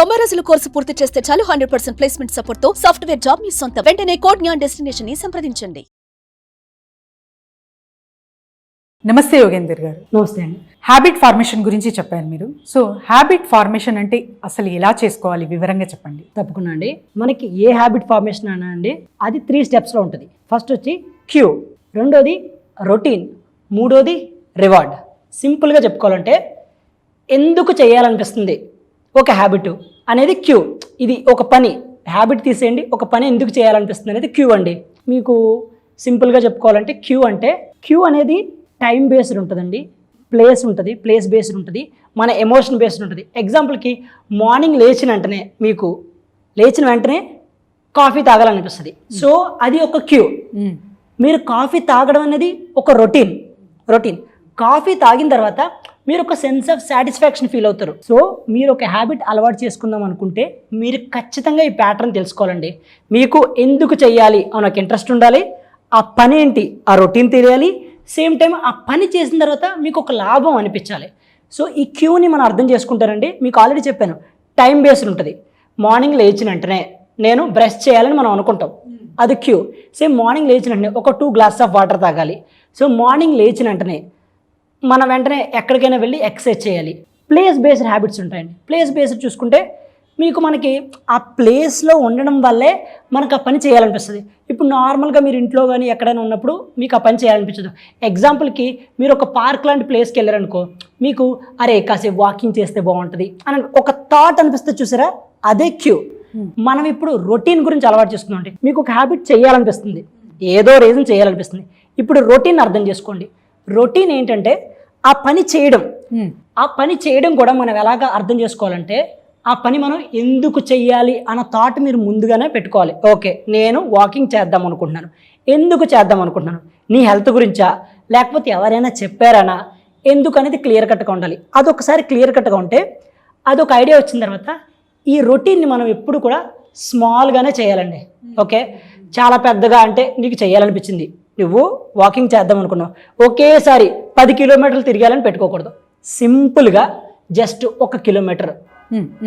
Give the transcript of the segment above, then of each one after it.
90 రోజుల కోర్సు పూర్తి చేస్తే చాలు 100% ప్లేస్మెంట్ సపోర్ట్ తో సాఫ్ట్వేర్ జాబ్ మీ సొంతం. వెంటనే కోడ్ జ్ఞాన్ డెస్టినేషన్ ని సంప్రదించండి. నమస్తే యోగేందర్ గారు. నమస్తే అండి. హ్యాబిట్ ఫార్మేషన్ గురించి చెప్పారు మీరు. సో హ్యాబిట్ ఫార్మేషన్ అంటే అసలు ఎలా చేసుకోవాలి వివరంగా చెప్పండి. తప్పకుండా అండి. మనకి ఏ హ్యాబిట్ ఫార్మేషన్ అన్నా అండి అది 3 స్టెప్స్లో ఉంటుంది. ఫస్ట్ వచ్చి క్యూ, రెండోది రొటీన్, మూడోది రివార్డ్. సింపుల్గా చెప్పుకోవాలంటే ఎందుకు చేయాలనిపిస్తుంది ఒక హ్యాబిట్ అనేది క్యూ. ఇది ఒక పని, హ్యాబిట్ తీసేయండి, ఒక పని ఎందుకు చేయాలనిపిస్తుంది అనేది క్యూ అండి. మీకు సింపుల్గా చెప్పుకోవాలంటే క్యూ అనేది టైం బేస్డ్ ఉంటుందండి, ప్లేస్ ఉంటుంది, ప్లేస్ బేస్డ్ ఉంటుంది, మన ఎమోషన్ బేస్డ్ ఉంటుంది. ఎగ్జాంపుల్కి మార్నింగ్ లేచిన వెంటనే కాఫీ తాగాలనిపిస్తుంది. సో అది ఒక క్యూ. మీరు కాఫీ తాగడం అనేది ఒక రొటీన్. కాఫీ తాగిన తర్వాత మీరు ఒక సెన్స్ ఆఫ్ సాటిస్ఫాక్షన్ ఫీల్ అవుతారు. సో మీరు ఒక హ్యాబిట్ అలవాటు చేసుకుందాం అనుకుంటే మీరు ఖచ్చితంగా ఈ ప్యాటర్న్ తెలుసుకోవాలండి. మీకు ఎందుకు చెయ్యాలి అని ఒక ఇంట్రెస్ట్ ఉండాలి, ఆ పని ఏంటి ఆ రొటీన్ తెలియాలి, సేమ్ టైం ఆ పని చేసిన తర్వాత మీకు ఒక లాభం అనిపించాలి. సో ఈ క్యూని మనం అర్థం చేసుకుంటారండి. మీకు ఆల్రెడీ చెప్పాను, టైం బేస్డ్ ఉంటుంది. మార్నింగ్ లేచిన వెంటనే నేను బ్రష్ చేయాలని మనం అనుకుంటాం, అది క్యూ. సేమ్ మార్నింగ్ లేచిన వెంటనే ఒక 2 గ్లాసెస్ ఆఫ్ వాటర్ తాగాలి. సో మార్నింగ్ లేచిన వెంటనే మనం వెంటనే ఎక్కడికైనా వెళ్ళి ఎక్సర్సైజ్ చేయాలి. ప్లేస్ బేస్డ్ హ్యాబిట్స్ ఉంటాయండి. ప్లేస్ బేస్డ్ చూసుకుంటే మనకి ఆ ప్లేస్లో ఉండడం వల్లే మనకు ఆ పని చేయాలనిపిస్తుంది. ఇప్పుడు నార్మల్గా మీరు ఇంట్లో కానీ ఎక్కడైనా ఉన్నప్పుడు మీకు ఆ పని చేయాలనిపించదు. ఎగ్జాంపుల్కి మీరు ఒక పార్క్ లాంటి ప్లేస్కి వెళ్ళారనుకో, మీకు అరే కాసేపు వాకింగ్ చేస్తే బాగుంటుంది అని ఒక థాట్ అనిపిస్తుంది, చూసారా, అదే క్యూ. మనం ఇప్పుడు రొటీన్ గురించి అలవాటు చేసుకున్నాం. అంటే మీకు ఒక హ్యాబిట్ చేయాలనిపిస్తుంది, ఏదో రీజన్ చేయాలనిపిస్తుంది. ఇప్పుడు రొటీన్ అర్థం చేసుకోండి. రొటీన్ ఏంటంటే ఆ పని చేయడం కూడా మనం ఎలాగా అర్థం చేసుకోవాలంటే ఆ పని మనం ఎందుకు చెయ్యాలి అన్న థాట్ మీరు ముందుగానే పెట్టుకోవాలి. ఓకే, నేను వాకింగ్ చేద్దాం అనుకుంటున్నాను, ఎందుకు చేద్దాం అనుకుంటున్నాను, నీ హెల్త్ గురించా లేకపోతే ఎవరైనా చెప్పారనా, ఎందుకు అనేది క్లియర్ కట్గా ఉండాలి. అదొకసారి క్లియర్ కట్గా ఉంటే అదొక ఐడియా వచ్చిన తర్వాత ఈ రొటీన్ని మనం ఎప్పుడు కూడా స్మాల్గానే చేయాలండి. ఓకే, చాలా పెద్దగా అంటే నీకు చేయాలనిపించింది, నువ్వు వాకింగ్ చేద్దాం అనుకున్నావు, ఒకేసారి 10 కిలోమీటర్లు తిరగాలని పెట్టుకోకూడదు. సింపుల్గా జస్ట్ 1 కిలోమీటర్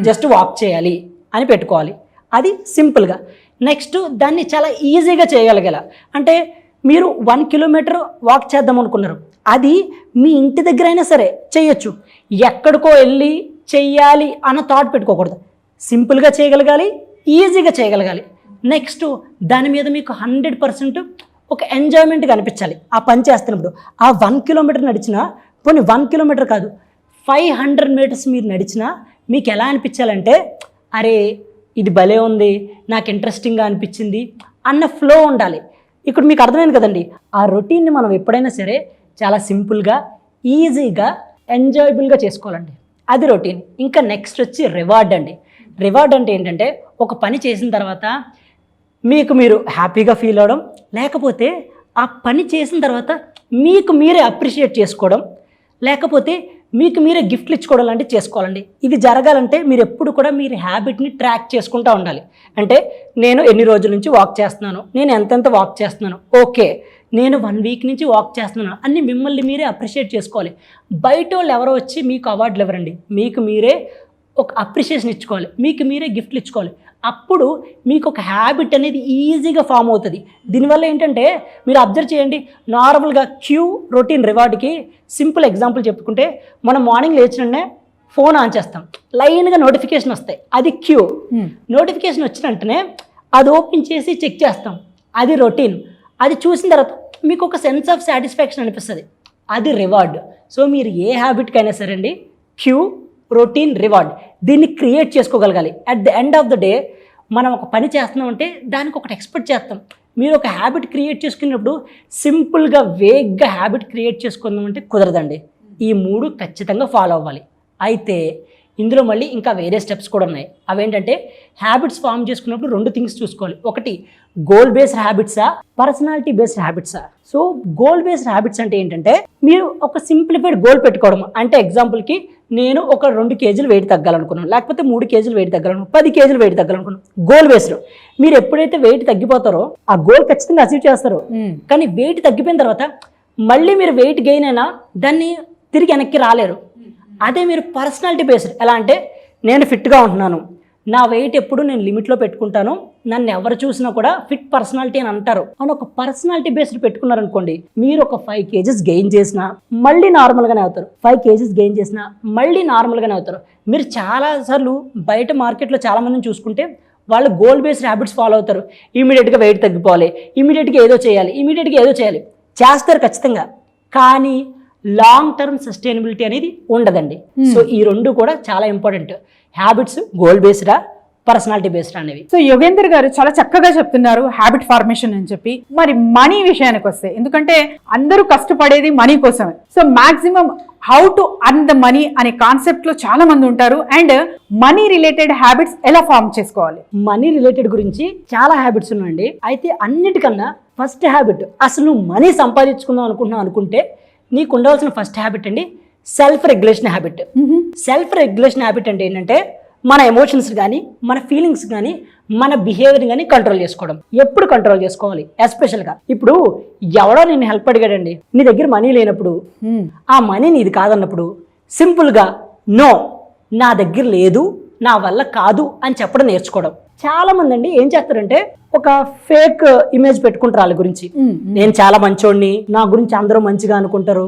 జస్ట్ వాక్ చేయాలి అని పెట్టుకోవాలి. అది సింపుల్గా. నెక్స్ట్ దాన్ని చాలా ఈజీగా చేయగలిగేలా అంటే మీరు 1 కిలోమీటర్ వాక్ చేద్దాం అనుకున్నారు, అది మీ ఇంటి దగ్గర అయినా సరే చేయొచ్చు. ఎక్కడికో వెళ్ళి చెయ్యాలి అన్న థాట్ పెట్టుకోకూడదు. సింపుల్గా చేయగలగాలి, ఈజీగా చేయగలగాలి. నెక్స్ట్ దాని మీద మీకు 100% ఒక ఎంజాయ్మెంట్గా అనిపించాలి ఆ పని చేస్తున్నప్పుడు. ఆ 1 కిలోమీటర్ నడిచినా, పోనీ 1 కిలోమీటర్ కాదు 500 మీటర్స్ మీరు నడిచినా మీకు ఎలా అనిపించాలంటే అరే ఇది భలే ఉంది, నాకు ఇంట్రెస్టింగ్గా అనిపించింది అన్న ఫ్లో ఉండాలి. ఇప్పుడు మీకు అర్థమైంది కదండి. ఆ రొటీన్ని మనం ఎప్పుడైనా సరే చాలా సింపుల్గా, ఈజీగా, ఎంజాయబుల్గా చేసుకోవాలండి. అది రొటీన్. ఇంకా నెక్స్ట్ వచ్చి రివార్డ్ అండి. రివార్డ్ అంటే ఏంటంటే ఒక పని చేసిన తర్వాత మీరు హ్యాపీగా ఫీల్ అవ్వడం, లేకపోతే ఆ పని చేసిన తర్వాత మీకు మీరే అప్రిషియేట్ చేసుకోవడం, లేకపోతే మీకు మీరే గిఫ్ట్లు ఇచ్చుకోవడం లాంటివి చేసుకోవాలండి. ఇది జరగాలంటే మీరు ఎప్పుడు కూడా మీరు హ్యాబిట్ని ట్రాక్ చేసుకుంటూ ఉండాలి. అంటే నేను ఎన్ని రోజుల నుంచి వాక్ చేస్తున్నాను, నేను ఎంతెంత వాక్ చేస్తున్నాను, ఓకే నేను 1 వీక్ నుంచి వాక్ చేస్తున్నాను అన్ని మిమ్మల్ని మీరే అప్రిషియేట్ చేసుకోవాలి. బయట వాళ్ళు ఎవరో వచ్చి మీకు అవార్డులు ఇవ్వరండి, మీకు మీరే ఒక అప్రిషియేషన్ ఇచ్చుకోవాలి, మీకు మీరే గిఫ్ట్లు ఇచ్చుకోవాలి. అప్పుడు మీకు ఒక హ్యాబిట్ అనేది ఈజీగా ఫామ్ అవుతుంది. దీనివల్ల ఏంటంటే మీరు అబ్జర్వ్ చేయండి, నార్మల్గా క్యూ, రొటీన్, రివార్డ్కి సింపుల్ ఎగ్జాంపుల్ చెప్పుకుంటే మనం మార్నింగ్ లేచిననే ఫోన్ ఆన్ చేస్తాం, లైన్గా నోటిఫికేషన్ వస్తాయి, అది క్యూ. నోటిఫికేషన్ వచ్చిన వెంటనే అది ఓపెన్ చేసి చెక్ చేస్తాం, అది రొటీన్. అది చూసిన తర్వాత మీకు ఒక సెన్స్ ఆఫ్ సాటిస్ఫాక్షన్ అనిపిస్తుంది, అది రివార్డ్. సో మీరు ఏ హ్యాబిట్కైనా సరే అండి క్యూ, రొటీన్, రివార్డ్ దీన్ని క్రియేట్ చేసుకోగలగాలి. At the end of the day మనం ఒక పని చేస్తున్నామంటే దానికి ఒకటి ఎక్స్పెక్ట్ చేస్తాం. మీరు ఒక హ్యాబిట్ క్రియేట్ చేసుకున్నప్పుడు సింపుల్గా, వేగ్గా హ్యాబిట్ క్రియేట్ చేసుకుందామంటే కుదరదండి. ఈ 3 ఖచ్చితంగా ఫాలో అవ్వాలి. అయితే ఇందులో మళ్ళీ ఇంకా వేరే స్టెప్స్ కూడా ఉన్నాయి. అవేంటంటే హ్యాబిట్స్ ఫామ్ చేసుకున్నప్పుడు 2 థింగ్స్ చూసుకోవాలి. ఒకటి గోల్ బేస్డ్ హ్యాబిట్సా, పర్సనాలిటీ బేస్డ్ హ్యాబిట్సా. సో గోల్ బేస్డ్ హ్యాబిట్స్ అంటే ఏంటంటే మీరు ఒక సింప్లిఫైడ్ గోల్ పెట్టుకోవడం. అంటే ఎగ్జాంపుల్కి నేను ఒక 2 కేజీలు వెయిట్ తగ్గాలనుకున్నాను, లేకపోతే 3 కేజీలు వెయిట్ తగ్గాలనుకున్నాను, 10 కేజీలు వెయిట్ తగ్గాలనుకున్నాను. Goal based. మీరు ఎప్పుడైతే వెయిట్ తగ్గిపోతారో ఆ గోల్ ఖచ్చితంగా అచీవ్ చేస్తారు. కానీ వెయిట్ తగ్గిపోయిన తర్వాత మళ్ళీ మీరు వెయిట్ గెయిన్ అయినా దాన్ని తిరిగి వెనక్కి రాలేరు. అదే మీరు పర్సనాలిటీ బేస్డ్ ఎలా అంటే నేను ఫిట్గా ఉంటున్నాను, నా వెయిట్ ఎప్పుడు నేను లిమిట్లో పెట్టుకుంటాను, నన్ను ఎవరు చూసినా కూడా ఫిట్ పర్సనాలిటీ అని అంటారు అని ఒక పర్సనాలిటీ బేస్డ్ పెట్టుకున్నారనుకోండి, మీరు ఒక 5 kgs గెయిన్ చేసినా మళ్ళీ నార్మల్గానే అవుతారు. 5 kgs గెయిన్ చేసినా మళ్ళీ నార్మల్గానే అవుతారు. మీరు చాలాసార్లు బయట మార్కెట్లో చాలామందిని చూసుకుంటే వాళ్ళు గోల్ బేస్డ్ హ్యాబిట్స్ ఫాలో అవుతారు. ఇమీడియట్గా వెయిట్ తగ్గిపోవాలి, ఇమీడియట్గా ఏదో చేయాలి, చేస్తారు ఖచ్చితంగా. కానీ లాంగ్ టర్మ్ సస్టైనబిలిటీ అనేది ఉండదండి. సో ఈ రెండు కూడా చాలా ఇంపార్టెంట్. హ్యాబిట్స్ గోల్ బేస్డా, పర్సనాలిటీ బేస్డ్ అనేవి. సో యోగేందర్ గారు చాలా చక్కగా చెప్తున్నారు హ్యాబిట్ ఫార్మేషన్ అని చెప్పి. మరి మనీ విషయానికి వస్తే, ఎందుకంటే అందరూ కష్టపడేది మనీ కోసమే. So maximum how to earn the money అనే కాన్సెప్ట్ లో చాలా మంది ఉంటారు. అండ్ మనీ రిలేటెడ్ హ్యాబిట్స్ ఎలా ఫార్మ్ చేసుకోవాలి? మనీ రిలేటెడ్ గురించి చాలా హ్యాబిట్స్ ఉన్నాయండి. అయితే అన్నిటికన్నా ఫస్ట్ హ్యాబిట్, అసలు నువ్వు మనీ సంపాదించుకుందాం అనుకుంటే నీకు ఉండవలసిన ఫస్ట్ హ్యాబిట్ అండి self regulation habit. Self regulation habit అంటే ఏంటంటే మన ఎమోషన్స్ కానీ, మన ఫీలింగ్స్ కానీ, మన బిహేవియర్ కానీ కంట్రోల్ చేసుకోవడం. ఎప్పుడు కంట్రోల్ చేసుకోవాలి? ఎస్పెషల్గా ఇప్పుడు ఎవడో నేను హెల్ప్ అడిగాడండి, నీ దగ్గర మనీ లేనప్పుడు, ఆ మనీ నీది కాదన్నప్పుడు సింపుల్గా నో, నా దగ్గర లేదు, నా వల్ల కాదు అని చెప్పడం నేర్చుకోవడం. చాలా మంది అండి ఏం చేస్తారంటే ఒక ఫేక్ ఇమేజ్ పెట్టుకుంటారు వాళ్ళ గురించి. నేను చాలా మంచోడిని, నా గురించి అందరూ మంచిగా అనుకుంటారు,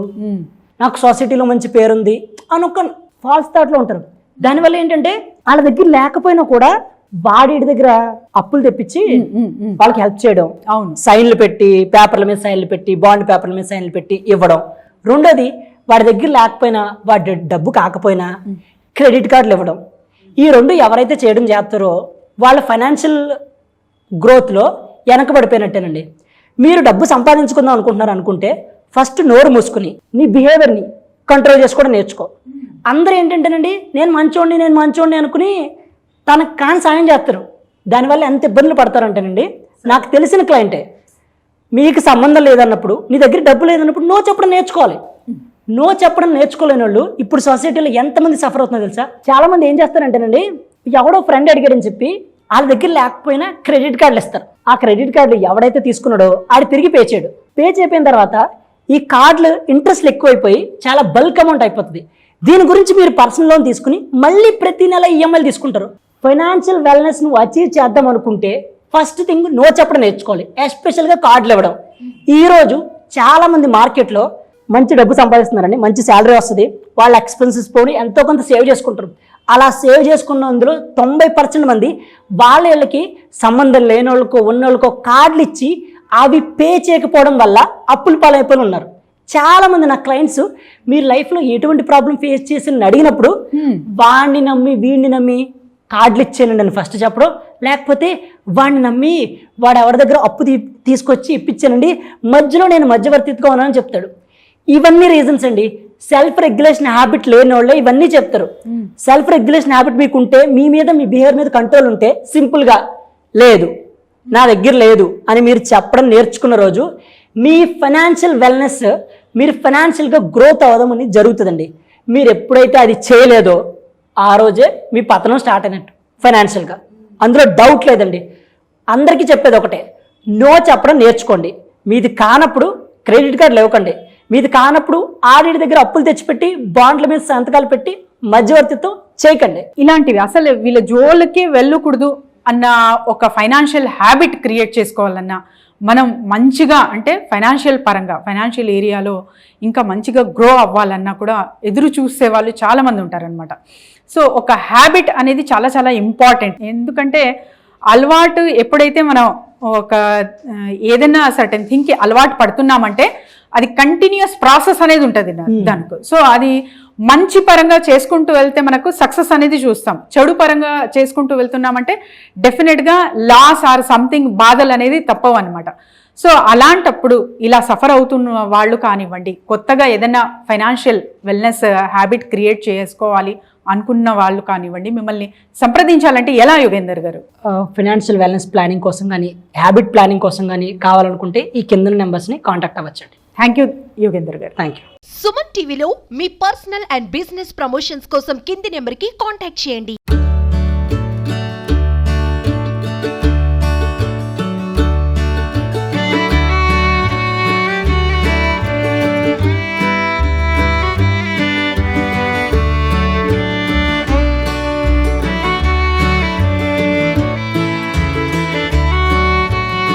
నాకు సొసైటీలో మంచి పేరుంది అని ఒక ఫాల్స్ థాట్లో ఉంటారు. దానివల్ల ఏంటంటే వాళ్ళ దగ్గర లేకపోయినా కూడా వాడి దగ్గర అప్పులు తెప్పించి వాళ్ళకి హెల్ప్ చేయడం, సైన్లు పెట్టి, పేపర్ల మీద సైన్లు పెట్టి, బాండ్ పేపర్ల మీద సైన్లు పెట్టి ఇవ్వడం. రెండోది, వాడి దగ్గర లేకపోయినా, వాడి డబ్బు కాకపోయినా క్రెడిట్ కార్డులు ఇవ్వడం. ఈ రెండు ఎవరైతే చేయడం చేస్తారో వాళ్ళ ఫైనాన్షియల్ గ్రోత్లో వెనకబడిపోయినట్టేనండి. మీరు డబ్బు సంపాదించుకుందాం అనుకుంటే ఫస్ట్ నోరు మూసుకుని నీ బిహేవియర్ని కంట్రోల్ చేసుకోవడం నేర్చుకో. అందరూ ఏంటంటేనండి నేను మంచోడిని అనుకుని తనకు కాని సాయం చేస్తారు. దానివల్ల ఎంత ఇబ్బందులు పడతారంటేనండి, నాకు తెలిసిన క్లయింటే, మీకు సంబంధం లేదన్నప్పుడు, నీ దగ్గర డబ్బు లేదన్నప్పుడు నో చెప్పడం నేర్చుకోవాలి. నో చెప్పడం నేర్చుకోలేని వాళ్ళు ఇప్పుడు సొసైటీలో ఎంతమంది సఫర్ అవుతుందో తెలుసా? చాలామంది ఏం చేస్తారంటేనండి, ఎవడో ఫ్రెండ్ అడిగాడని చెప్పి వాళ్ళ దగ్గర లేకపోయినా క్రెడిట్ కార్డులు ఇస్తారు. ఆ క్రెడిట్ కార్డులు ఎవడైతే తీసుకున్నాడో ఆడు తిరిగి పే చేయడు. పే చేయపోయిన తర్వాత ఈ కార్డులు ఇంట్రెస్ట్లు ఎక్కువైపోయి చాలా బల్క్ అమౌంట్ అయిపోతుంది. దీని గురించి మీరు పర్సనల్ లోన్ తీసుకుని మళ్ళీ ప్రతి నెల ఈఎంఐలు తీసుకుంటారు. ఫైనాన్షియల్ వెల్నెస్ నువ్వు అచీవ్ చేద్దాం అనుకుంటే ఫస్ట్ థింగ్ నో చెప్పడం నేర్చుకోవాలి, ఎస్పెషల్గా కార్డులు ఇవ్వడం. ఈరోజు చాలామంది మార్కెట్లో మంచి డబ్బు సంపాదిస్తున్నారండి, మంచి శాలరీ వస్తుంది, వాళ్ళ ఎక్స్పెన్సెస్ పోని ఎంతో కొంత సేవ్ చేసుకుంటారు. అలా సేవ్ చేసుకున్నందులో 90% మంది వాళ్ళకి సంబంధం లేని వాళ్ళకో ఉన్నోళ్ళకో కార్డులు ఇచ్చి అవి పే చేయకపోవడం వల్ల అప్పులు పాలైపోయి ఉన్నారు. చాలామంది నా క్లయింట్స్ మీరు లైఫ్లో ఎటువంటి ప్రాబ్లం ఫేస్ చేసి అడిగినప్పుడు వాడిని నమ్మి వీడిని నమ్మి కార్డులు ఇచ్చానండి అని ఫస్ట్ చెప్పడం, లేకపోతే వాడిని నమ్మి వాడు ఎవరి దగ్గర అప్పు తీసుకొచ్చి ఇప్పించానండి, మధ్యలో నేను మధ్యవర్తిగా ఉన్నానని చెప్తాడు. ఇవన్నీ రీజన్స్ అండి. సెల్ఫ్ రెగ్యులేషన్ హ్యాబిట్ లేని వాళ్ళే ఇవన్నీ చెప్తారు. సెల్ఫ్ రెగ్యులేషన్ హ్యాబిట్ మీకు ఉంటే, మీ మీద మీ బిహేవియర్ మీద కంట్రోల్ ఉంటే, సింపుల్గా లేదు, నా దగ్గర లేదు అని మీరు చెప్పడం నేర్చుకున్న రోజు మీ ఫైనాన్షియల్ వెల్నెస్, మీరు ఫైనాన్షియల్గా గ్రోత్ అవ్వడం అనేది జరుగుతుందండి. మీరు ఎప్పుడైతే అది చేయలేదో ఆ రోజే మీ పతనం స్టార్ట్ అయినట్టు ఫైనాన్షియల్గా, అందులో డౌట్ లేదండి. అందరికీ చెప్పేది ఒకటే, నో చెప్పడం నేర్చుకోండి. మీది కానప్పుడు క్రెడిట్ కార్డులు ఇవ్వకండి, మీది కానప్పుడు ఆడి దగ్గర అప్పులు తెచ్చిపెట్టి బాండ్ల మీద సంతకాలు పెట్టి మధ్యవర్తిత్వం చేయకండి. ఇలాంటివి అసలు వీళ్ళ జోళ్ళకే వెళ్ళకూడదు అన్న ఒక ఫైనాన్షియల్ హ్యాబిట్ క్రియేట్ చేసుకోవాలన్నా, మనం మంచిగా అంటే ఫైనాన్షియల్ పరంగా ఫైనాన్షియల్ ఏరియాలో ఇంకా మంచిగా గ్రో అవ్వాలన్నా కూడా ఎదురు చూసే వాళ్ళు చాలామంది ఉంటారనమాట. సో ఒక హ్యాబిట్ అనేది చాలా చాలా ఇంపార్టెంట్. ఎందుకంటే అలవాటు ఎప్పుడైతే మనం ఒక ఏదైనా సర్టెన్ థింగ్కి అలవాటు పడుతున్నామంటే అది కంటిన్యూస్ ప్రాసెస్ అనేది ఉంటుంది దానికి. సో అది మంచి పరంగా చేసుకుంటూ వెళ్తే మనకు సక్సెస్ అనేది చూస్తాం, చెడు పరంగా చేసుకుంటూ వెళ్తున్నామంటే డెఫినెట్గా లాస్ ఆర్ సంథింగ్ బాధలు అనేది తప్పవు అనమాట. సో అలాంటప్పుడు ఇలా సఫర్ అవుతున్న వాళ్ళు కానివ్వండి, కొత్తగా ఏదైనా ఫైనాన్షియల్ వెల్నెస్ హ్యాబిట్ క్రియేట్ చేసుకోవాలి అనుకున్న వాళ్ళు కానివ్వండి, మిమ్మల్ని సంప్రదించాలంటే ఎలా యోగేందర్ గారు? ఫైనాన్షియల్ వెల్నెస్ ప్లానింగ్ కోసం కానీ, హ్యాబిట్ ప్లానింగ్ కోసం కానీ కావాలనుకుంటే ఈ కింద నెంబర్స్ని కాంటాక్ట్ అవ్వచ్చండి. థ్యాంక్ యూ యోగేందర్ గారు. Thank you. సుమన్ టీవీలో మీ పర్సనల్ అండ్ బిజినెస్ ప్రమోషన్స్ కోసం కింది నెంబర్కి కాంటాక్ట్ చేయండి.